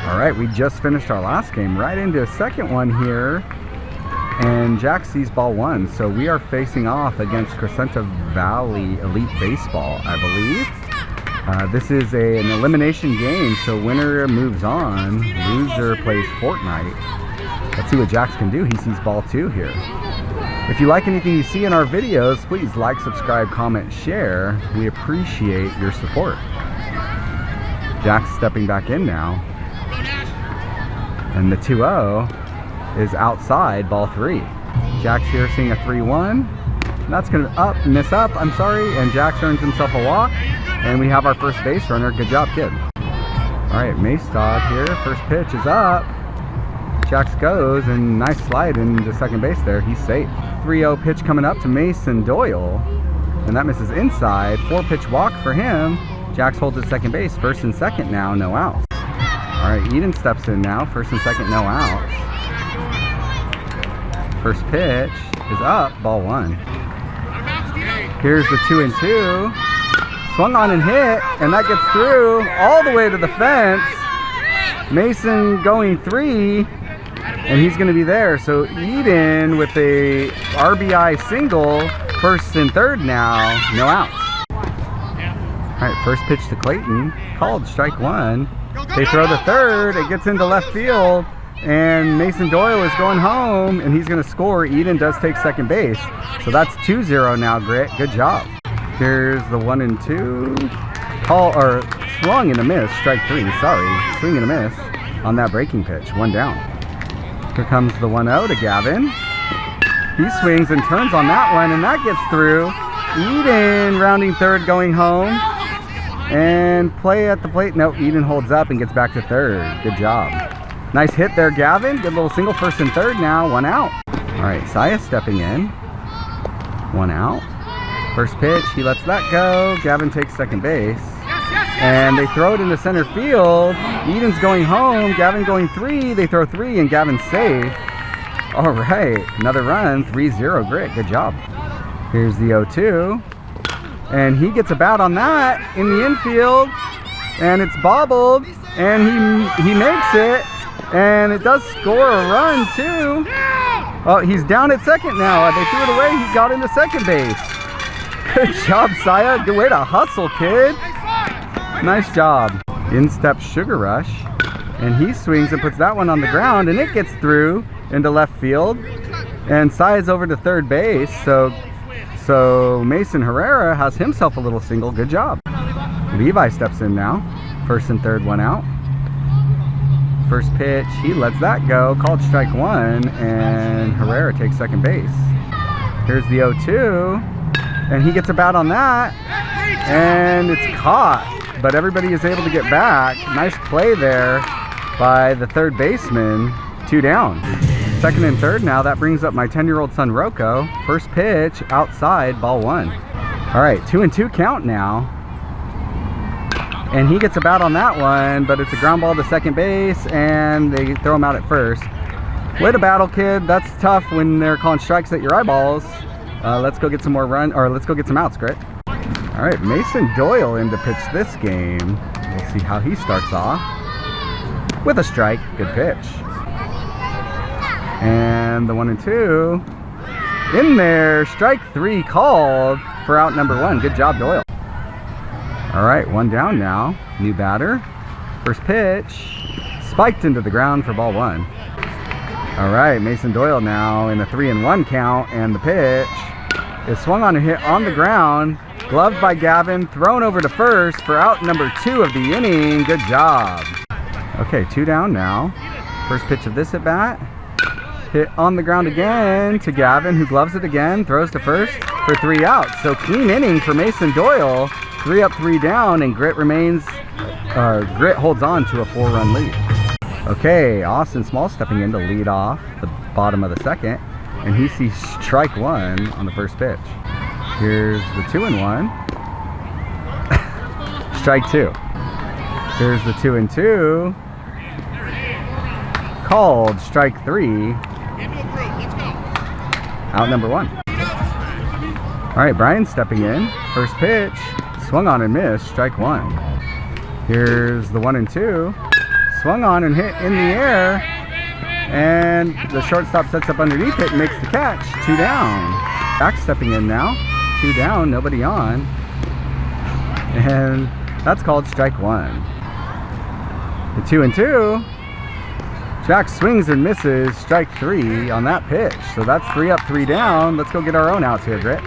All right, we just finished our last game, right into a second one here, and Jack sees ball one. So we are facing off against Crescenta Valley Elite Baseball, I believe. This is an elimination game, so winner moves on, loser plays Fortnite. Let's see what Jax can do. He sees ball two here. If you like anything you see in our videos, please like, subscribe, comment, share. We appreciate your support. Jax stepping back in now. And the 2-0 is outside, ball three. Jax here seeing a 3-1. That's going to miss up, I'm sorry. And Jax earns himself a walk. And we have our first base runner. Good job, kid. All right, Mace Dog here. First pitch is up. Jax goes, and nice slide into second base there. He's safe. 3-0 pitch coming up to Mason Doyle. And that misses inside. 4-pitch walk for him. Jax holds at second base. First and second now, no outs. All right, Eden steps in now. First and second, no outs. First pitch is up, ball one. Here's the 2-2. Swung on and hit, and that gets through all the way to the fence. Mason going three, and he's going to be there. So Eden with a RBI single, first and third now, no outs. All right, first pitch to Clayton, called strike one. They throw the third, it gets into left field, and Mason Doyle is going home, and he's going to score. Eden does take second base, so that's 2-0 now, Grit. Good job. Here's the 1-2. Call, or swung and a miss, strike three, sorry. Swing and a miss on that breaking pitch, one down. Here comes the 1-0 to Gavin. He swings and turns on that one, and that gets through. Eden rounding third, going home. And play at the plate. No, Eden holds up and gets back to third. Good job. Nice hit there, Gavin. Good little single, first and third now, one out. All right, Saya stepping in. One out. First pitch, he lets that go. Gavin takes second base. And they throw it into center field. Eden's going home. Gavin going three. They throw three, and Gavin's safe. All right, another run. 3-0, Grit. Good job. Here's the 0-2. And he gets a bat on that in the infield, and it's bobbled, and he makes it, and it does score a run too. Oh, he's down at second now. They threw it away. He got into second base. Good job, Saya. Good way to hustle, kid. Nice job. In steps Sugar Rush, and he swings and puts that one on the ground, and it gets through into left field, and Saya's over to third base. So Mason Herrera has himself a little single. Good job. Levi steps in now. First and third, one out. First pitch, he lets that go. Called strike one, and Herrera takes second base. Here's the 0-2, and he gets a bat on that, and it's caught. But everybody is able to get back. Nice play there by the third baseman. Two down. Second and third now. That brings up my 10-year-old son Rocco. First pitch outside, ball one. All right, 2-2 count now. And he gets a bat on that one, but it's a ground ball to second base, and they throw him out at first. Way to battle, kid. That's tough when they're calling strikes at your eyeballs. Let's go get some more let's go get some outs, Grit. All right, Mason Doyle in to pitch this game. We'll see how he starts off. With a strike, good pitch. And the 1-2 in there, strike three called for out number one. Good job, Doyle. All right, one down now. New batter. First pitch spiked into the ground for ball one. All right, Mason Doyle now in a 3-1 count, and the pitch is swung on a hit on the ground, gloved by Gavin, thrown over to first for out number two of the inning. Good job. Okay, two down now. First pitch of this at bat. Hit on the ground again to Gavin, who gloves it again, throws to first for three outs. So clean inning for Mason Doyle. 3 up, 3 down, and Grit holds on to a 4-run lead. Okay, Austin Small stepping in to lead off the bottom of the second, and he sees strike one on the first pitch. Here's the 2-1. Strike two. Here's the 2-2. Called strike three. Out number one. All right, Brian stepping in. First pitch, swung on and missed, strike one. Here's the 1-2. swung on and hit in the air, and the shortstop sets up underneath it and makes the catch. 2 down. Jack stepping in now. 2 down, nobody on. And that's called strike 1. The 2-2. Jack swings and misses, strike 3 on that pitch. So that's 3 up, 3 down. Let's go get our own outs here, Grit.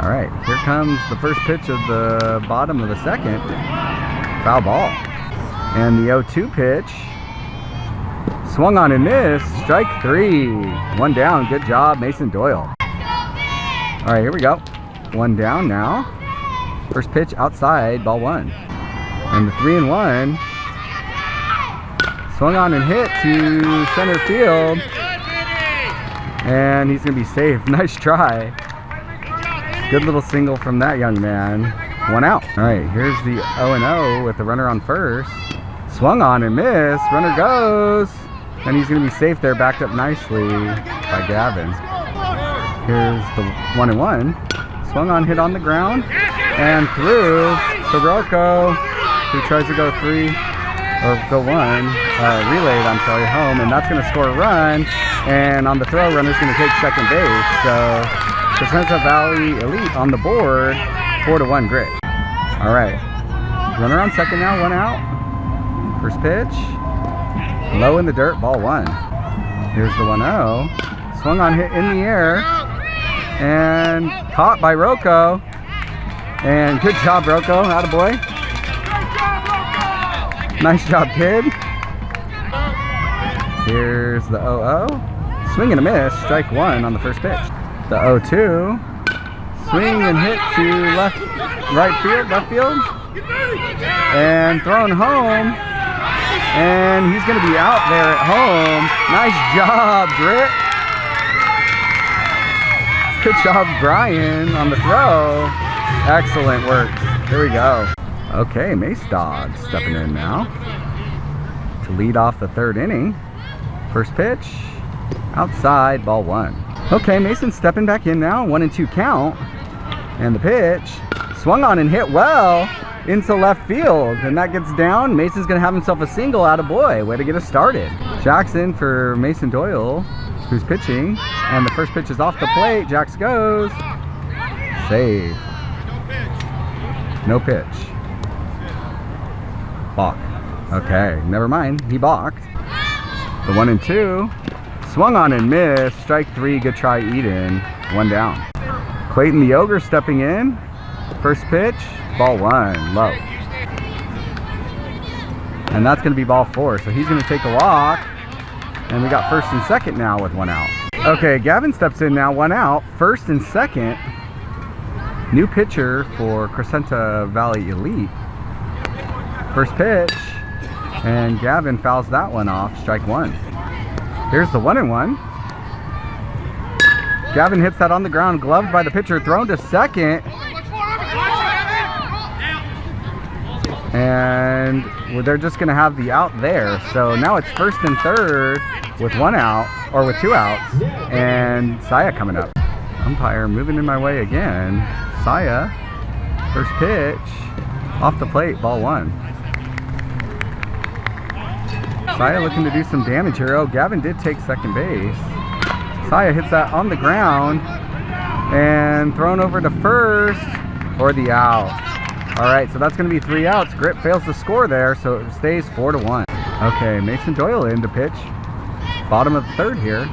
All right, here comes the first pitch of the bottom of the second. Foul ball. And the 0-2 pitch. Swung on and missed, strike 3. 1 down, good job, Mason Doyle. All right, here we go. 1 down now. First pitch outside, ball 1. And the 3-1. Swung on and hit to center field. And he's going to be safe. Nice try. Good little single from that young man. 1 out. All right, here's the 0-0 with the runner on first. Swung on and missed. Runner goes. And he's going to be safe there, backed up nicely by Gavin. Here's the 1-1. Swung on, hit on the ground. And through to Rocco, who tries to go 3. Or go 1, relayed, I'm sorry, home, and that's going to score a run, and on the throw, runner's going to take second base, so Crescenta Valley Elite on the board, 4-1 Grit. All right, runner on second now, 1 out, first pitch, low in the dirt, ball 1. Here's the 1-0, swung on, hit in the air, and caught by Rocco, and good job, Rocco, attaboy. Nice job, kid. Here's the 0-0. Swing and a miss, strike 1 on the first pitch. The 0-2. Swing and hit to left field. And thrown home. And he's going to be out there at home. Nice job, Grit. Good job, Brian, on the throw. Excellent work. Here we go. Okay, Mace Dog stepping in now to lead off the 3rd inning. First pitch, outside, ball 1. Okay, Mason stepping back in now, 1-2 count. And the pitch, swung on and hit well into left field. And that gets down. Mason's going to have himself a single, attaboy. Way to get us started. Jackson for Mason Doyle, who's pitching. And the first pitch is off the plate. Jax goes. Save. No pitch. Balk. Okay, never mind. He balked. The 1-2. Swung on and missed. Strike 3. Good try, Eden. 1 down. Clayton the Ogre stepping in. First pitch. Ball 1. Low. And that's going to be ball 4. So he's going to take a walk. And we got first and second now with 1 out. Okay, Gavin steps in now. 1 out. First and second. New pitcher for Crescenta Valley Elite. First pitch, and Gavin fouls that one off, strike 1. Here's the 1-1. Gavin hits that on the ground, gloved by the pitcher, thrown to second. And they're just going to have the out there. So now it's first and third with 1 out, or with 2 outs, and Saya coming up. Umpire moving in my way again. Saya, first pitch, off the plate, ball 1. Saya looking to do some damage here. Oh, Gavin did take second base. Saya hits that on the ground and thrown over to first for the out. All right, so that's going to be 3 outs. Grit fails to score there, so it stays 4-1. Okay, Mason Doyle in to pitch. Bottom of the 3rd here.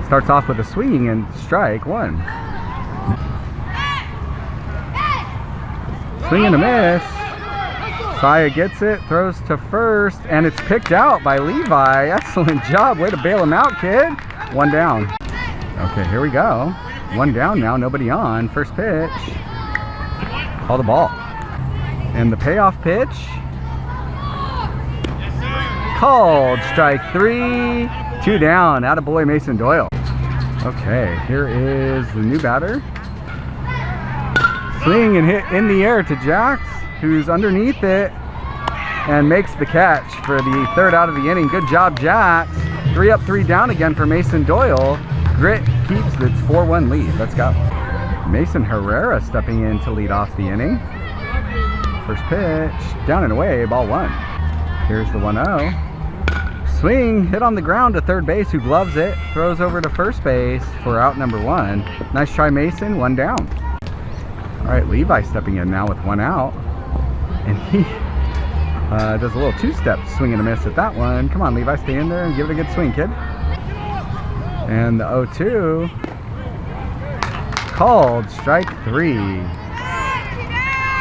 Starts off with a swinging and strike 1. Swing and a miss. Saya gets it, throws to first, and it's picked out by Levi. Excellent job. Way to bail him out, kid. 1 down. Okay, here we go. 1 down now, nobody on. First pitch. Call the ball. And the payoff pitch. Called. Strike 3. 2 down. Attaboy, Mason Doyle. Okay, here is the new batter. Swing and hit in the air to Jax, who's underneath it and makes the catch for the 3rd out of the inning. Good job, Jax. 3 up, 3 down again for Mason Doyle. Grit keeps its 4-1 lead. Let's go. Mason Herrera stepping in to lead off the inning. First pitch, down and away, ball one. Here's the 1-0. Swing, hit on the ground to third base, who gloves it, throws over to first base for out number one. Nice try, Mason, one down. All right, Levi stepping in now with one out. And he does a little two-step swing and a miss at that one. Come on, Levi, stay in there and give it a good swing, kid. And the 0-2, called strike three.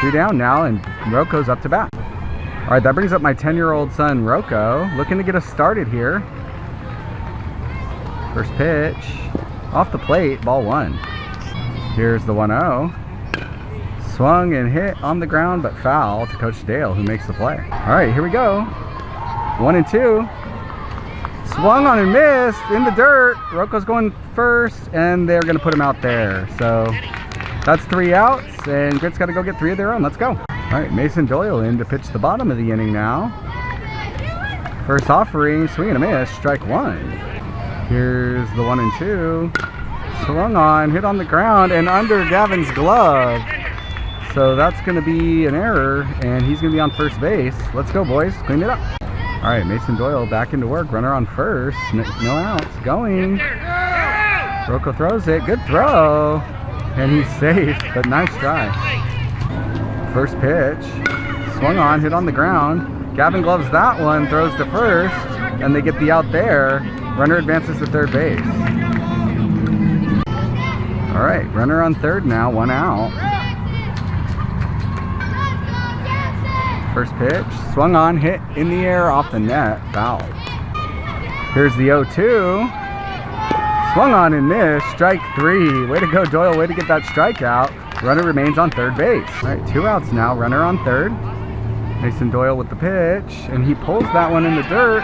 Two down now, and Rocco's up to bat. All right, that brings up my 10-year-old son, Rocco, looking to get us started here. First pitch, off the plate, ball one. Here's the 1-0. Swung and hit on the ground, but foul to Coach Dale, who makes the play. All right, here we go. 1-2. Swung on and missed in the dirt. Rocco's going first, and they're going to put him out there. So that's 3 outs, and Grit's got to go get 3 of their own. Let's go. All right, Mason Doyle in to pitch the bottom of the inning now. First offering, swing and a miss, strike one. Here's the 1-2. Swung on, hit on the ground, and under Gavin's glove. So that's going to be an error, and he's going to be on first base. Let's go, boys. Clean it up. All right, Mason Doyle back into work. Runner on first. No outs. Going. Rocco throws it. Good throw. And he's safe, but nice try. First pitch. Swung on, hit on the ground. Gavin gloves that one, throws to first, and they get the out there. Runner advances to third base. All right, runner on third now, 1 out. First pitch, swung on, hit in the air off the net, foul. Here's the 0-2. Swung on and missed, strike three. Way to go, Doyle, way to get that strikeout. Runner remains on third base. All right, 2 outs now, runner on third. Mason Doyle with the pitch, and he pulls that one in the dirt.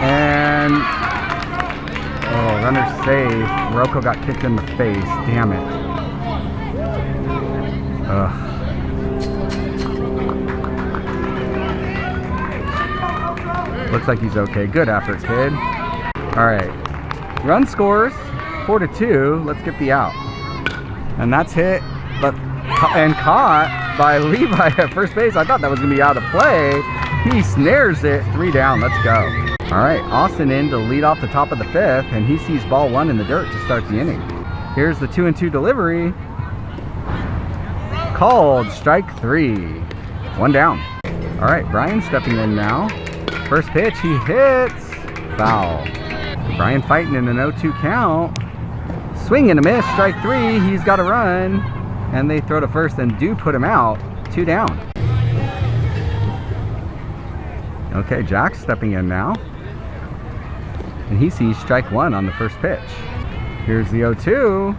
And, oh, runner's safe. Rocco got kicked in the face, damn it. Ugh. Looks like he's okay. Good effort, kid. All right. Run scores 4-2. Let's get the out. And that's hit, and caught by Levi at first base. I thought that was going to be out of play. He snares it. 3 down. Let's go. All right. Austin in to lead off the top of the 5th, and he sees ball 1 in the dirt to start the inning. Here's the 2-2 delivery. Called strike 3. 1 down. All right. Brian stepping in now. First pitch, he hits, foul. Brian fighting in an 0-2 count. Swing and a miss, strike 3, he's got a run. And they throw to first and do put him out, 2 down. Okay, Jack's stepping in now. And he sees strike 1 on the first pitch. Here's the 0-2.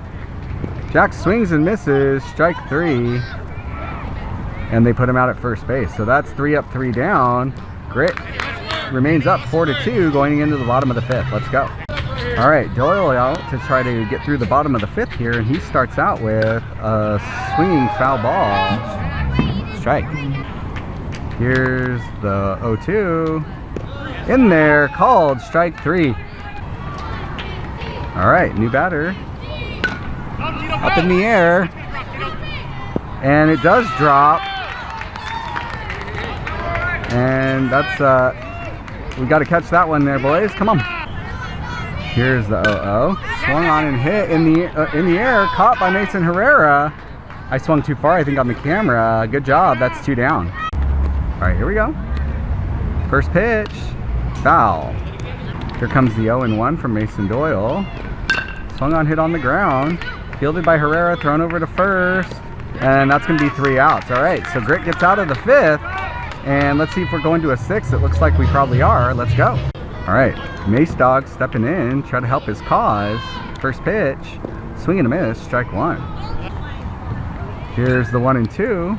Jack swings and misses, strike 3. And they put him out at first base. So that's 3 up, 3 down. Grit remains up 4-2 going into the bottom of the 5th. Let's go. All right, Doyle out to try to get through the bottom of the 5th here, and he starts out with a swinging foul ball. Strike. Here's the 0-2. In there, called strike 3. All right, new batter. Up in the air. And it does drop. And that's we got to catch that one there, boys. Come on. Here's the 0-0. Swung on and hit in the air. Caught by Mason Herrera. I swung too far, I think, on the camera. Good job. That's 2 down. All right, here we go. First pitch. Foul. Here comes the 0-1 from Mason Doyle. Swung on, hit on the ground. Fielded by Herrera. Thrown over to first. And that's going to be 3 outs. All right, so Grit gets out of the 5th. And let's see if we're going to a 6th. It looks like we probably are. Let's go. All right, Mace Dog stepping in, try to help his cause. First pitch, swing and a miss, strike 1. Here's the 1-2.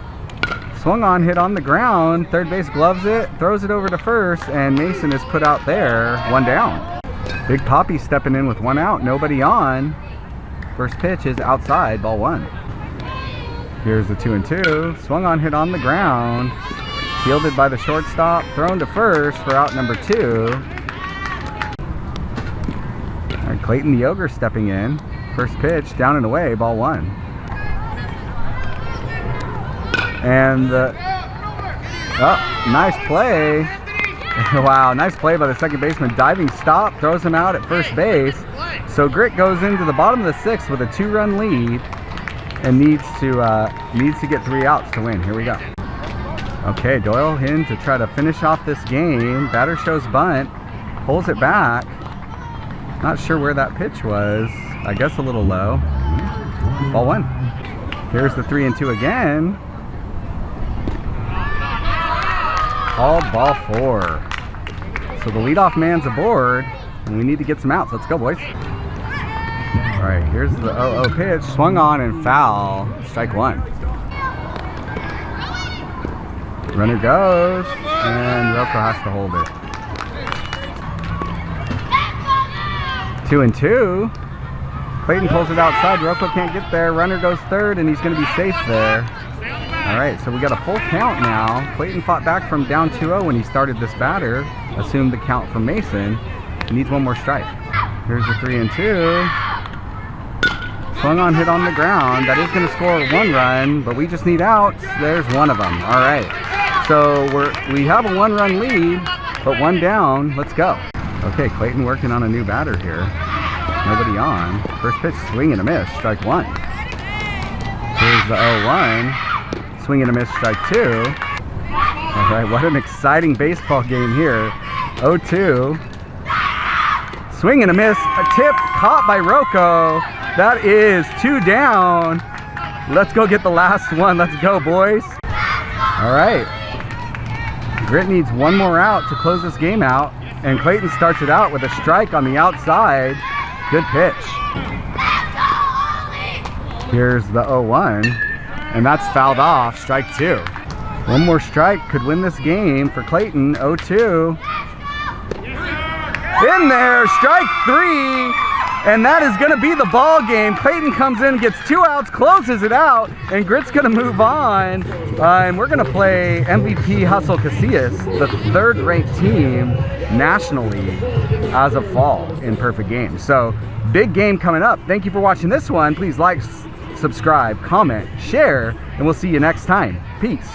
Swung on, hit on the ground. Third base gloves it, throws it over to first, and Mason is put out there, 1 down. Big Poppy stepping in with 1 out, nobody on. First pitch is outside, ball 1. Here's the 2-2. Swung on, hit on the ground. Fielded by the shortstop, thrown to first for out number 2. All right, Clayton the Ogre stepping in. First pitch, down and away, ball 1. And nice play. Wow, nice play by the second baseman. Diving stop, throws him out at first base. So Grit goes into the bottom of the sixth with a 2-run lead and needs to get 3 outs to win. Here we go. Okay, Doyle in to try to finish off this game. Batter shows bunt, pulls it back. Not sure where that pitch was. I guess a little low. Ball 1. Here's the 3-2 again. Called ball 4. So the leadoff man's aboard, and we need to get some outs. Let's go, boys. All right, here's the 0-0 pitch. Swung on and foul. Strike 1. Runner goes, and Rocco has to hold it. 2-2. Clayton pulls it outside. Rocco can't get there. Runner goes third, and he's going to be safe there. All right, so we got a full count now. Clayton fought back from down 2-0 when he started this batter. Assumed the count from Mason. He needs one more strike. Here's the 3-2. Swung on, hit on the ground. That is going to score 1 run, but we just need outs. There's one of them. All right. So we have a 1-run lead, but 1 down. Let's go. Okay, Clayton working on a new batter here. Nobody on. First pitch, swing and a miss. Strike 1. Here's the 0-1. Swing and a miss. Strike 2. All right, what an exciting baseball game here. 0-2. Swing and a miss. A tip caught by Rocco. That is 2 down. Let's go get the last one. Let's go, boys. All right. Grit needs 1 more out to close this game out, and Clayton starts it out with a strike on the outside. Good pitch. Here's the 0-1, and that's fouled off. Strike 2. 1 more strike could win this game for Clayton. 0-2. In there, strike 3. And that is going to be the ball game. Clayton comes in, gets 2 outs, closes it out, and Grit's going to move on. And we're going to play MVP Hustle Casillas, the 3rd-ranked team nationally as of fall in perfect games. So big game coming up. Thank you for watching this one. Please like, subscribe, comment, share, and we'll see you next time. Peace.